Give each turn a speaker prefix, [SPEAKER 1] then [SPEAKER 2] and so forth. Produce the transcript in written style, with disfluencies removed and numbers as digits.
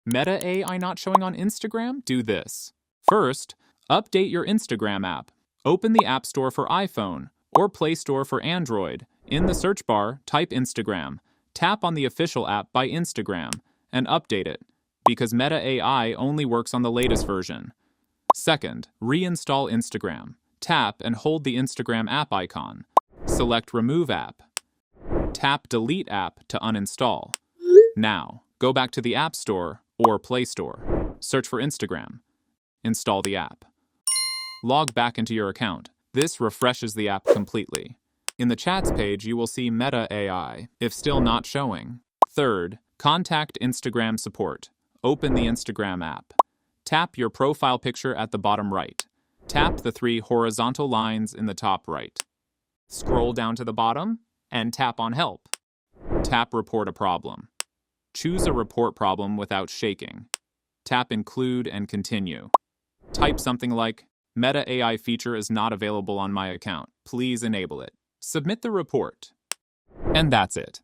[SPEAKER 1] Meta AI not showing on Instagram? Do this. First, update your Instagram app. Open the App Store for iPhone or Play Store for Android. In the search bar, type Instagram. Tap on the official app by Instagram and update it, because Meta AI only works on the latest version. Second, reinstall Instagram. Tap and hold the Instagram app icon. Select Remove App. Tap Delete App to uninstall. Now, go back to the App Store or Play Store. Search for Instagram. Install the app. Log back into your account. This refreshes the app completely. In the Chats page, you will see Meta AI, if still not showing. Third, contact Instagram support. Open the Instagram app. Tap your profile picture at the bottom right. Tap the 3 horizontal lines in the top right. Scroll down to the bottom and tap on Help. Tap Report a Problem. Choose a report problem without shaking. Tap Include and Continue. Type something like, Meta AI feature is not available on my account. Please enable it. Submit the report. And that's it.